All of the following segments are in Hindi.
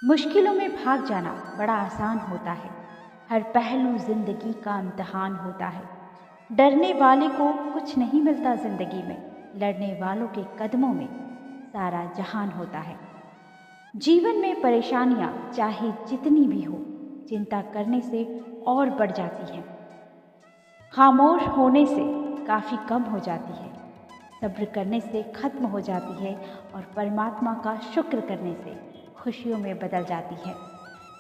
मुश्किलों में भाग जाना बड़ा आसान होता है। हर पहलू जिंदगी का इम्तिहान होता है। डरने वाले को कुछ नहीं मिलता जिंदगी में, लड़ने वालों के कदमों में सारा जहान होता है। जीवन में परेशानियां चाहे जितनी भी हो, चिंता करने से और बढ़ जाती हैं। खामोश होने से काफ़ी कम हो जाती है। सब्र करने से खत्म हो जाती है और परमात्मा का शुक्र करने से खुशियों में बदल जाती है।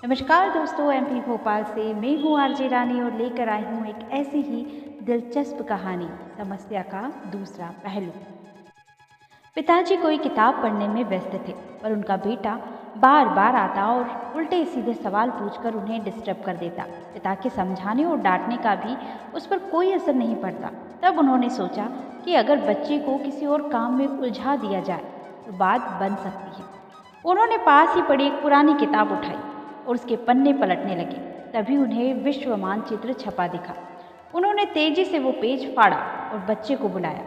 नमस्कार दोस्तों, एमपी भोपाल से मैं हूँ आरजे रानी और लेकर आई हूँ एक ऐसी ही दिलचस्प कहानी, समस्या का दूसरा पहलू। पिताजी कोई किताब पढ़ने में व्यस्त थे, पर उनका बेटा बार बार आता और उल्टे सीधे सवाल पूछकर उन्हें डिस्टर्ब कर देता। पिता के समझाने और डांटने का भी उस पर कोई असर नहीं पड़ता। तब उन्होंने सोचा कि अगर बच्चे को किसी और काम में उलझा दिया जाए तो बात बन सकती है। उन्होंने पास ही पड़ी एक पुरानी किताब उठाई और उसके पन्ने पलटने लगे। तभी उन्हें विश्व मानचित्र छपा दिखा। उन्होंने तेजी से वो पेज फाड़ा और बच्चे को बुलाया।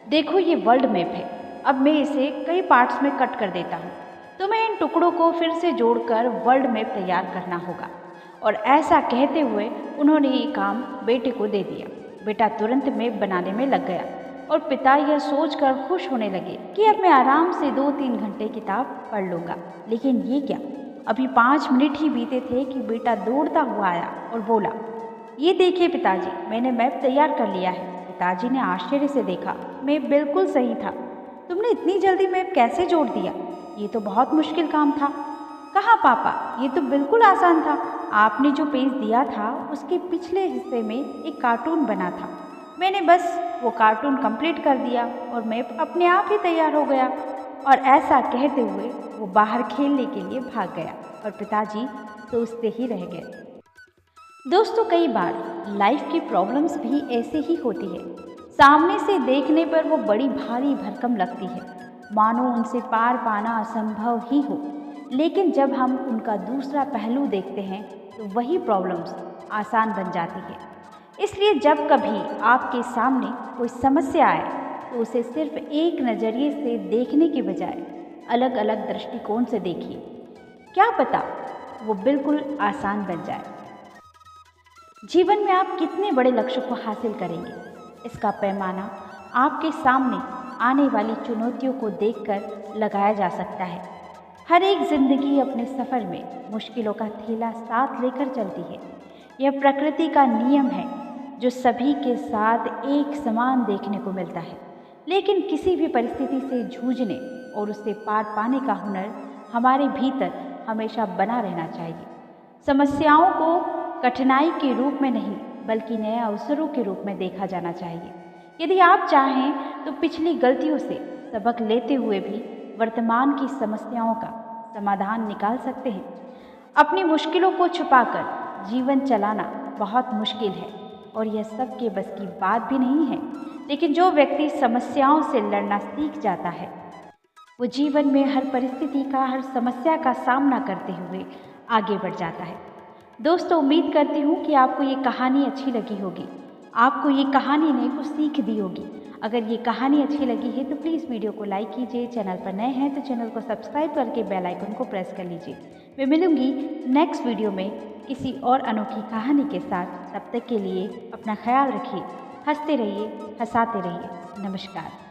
देखो, ये वर्ल्ड मैप है। अब मैं इसे कई पार्ट्स में कट कर देता हूँ। तुम्हें इन टुकड़ों को फिर से जोड़कर वर्ल्ड मैप तैयार करना होगा। और ऐसा कहते हुए उन्होंने ये काम बेटे को दे दिया। बेटा तुरंत मैप बनाने में लग गया और पिता यह सोचकर खुश होने लगे कि अब मैं आराम से 2-3 घंटे किताब पढ़ लूँगा। लेकिन ये क्या, अभी 5 मिनट ही बीते थे कि बेटा दौड़ता हुआ आया और बोला, ये देखिए पिताजी, मैंने मैप तैयार कर लिया है। पिताजी ने आश्चर्य से देखा। मैप बिल्कुल सही था। तुमने इतनी जल्दी मैप कैसे जोड़ दिया? ये तो बहुत मुश्किल काम था। कहाँ पापा, ये तो बिल्कुल आसान था। आपने जो पेज दिया था उसके पिछले हिस्से में एक कार्टून बना था। मैंने बस वो कार्टून कंप्लीट कर दिया और मैप अपने आप ही तैयार हो गया। और ऐसा कहते हुए वो बाहर खेलने के लिए भाग गया और पिताजी सोचते ही रह गए। दोस्तों, कई बार लाइफ की प्रॉब्लम्स भी ऐसे ही होती है। सामने से देखने पर वो बड़ी भारी भरकम लगती है, मानो उनसे पार पाना असंभव ही हो। लेकिन जब हम उनका दूसरा पहलू देखते हैं तो वही प्रॉब्लम्स आसान बन जाती है। इसलिए जब कभी आपके सामने कोई समस्या आए तो उसे सिर्फ एक नज़रिए से देखने के बजाय अलग अलग दृष्टिकोण से देखिए। क्या पता वो बिल्कुल आसान बन जाए। जीवन में आप कितने बड़े लक्ष्य को हासिल करेंगे, इसका पैमाना आपके सामने आने वाली चुनौतियों को देखकर लगाया जा सकता है। हर एक जिंदगी अपने सफ़र में मुश्किलों का थैला साथ लेकर चलती है। यह प्रकृति का नियम है जो सभी के साथ एक समान देखने को मिलता है। लेकिन किसी भी परिस्थिति से जूझने और उससे पार पाने का हुनर हमारे भीतर हमेशा बना रहना चाहिए। समस्याओं को कठिनाई के रूप में नहीं बल्कि नए अवसरों के रूप में देखा जाना चाहिए। यदि आप चाहें तो पिछली गलतियों से सबक लेते हुए भी वर्तमान की समस्याओं का समाधान निकाल सकते हैं। अपनी मुश्किलों को छुपाकर जीवन चलाना बहुत मुश्किल है और यह सबके बस की बात भी नहीं है। लेकिन जो व्यक्ति समस्याओं से लड़ना सीख जाता है वो जीवन में हर परिस्थिति का, हर समस्या का सामना करते हुए आगे बढ़ जाता है। दोस्तों, उम्मीद करती हूँ कि आपको ये कहानी अच्छी लगी होगी। आपको ये कहानी ने कुछ सीख दी होगी। अगर ये कहानी अच्छी लगी है तो प्लीज़ वीडियो को लाइक कीजिए। चैनल पर नए हैं तो चैनल को सब्सक्राइब करके बेल आइकन को प्रेस कर लीजिए। मैं मिलूँगी नेक्स्ट वीडियो में किसी और अनोखी कहानी के साथ। तब तक के लिए अपना ख्याल रखिए, हंसते रहिए, हंसाते रहिए। नमस्कार।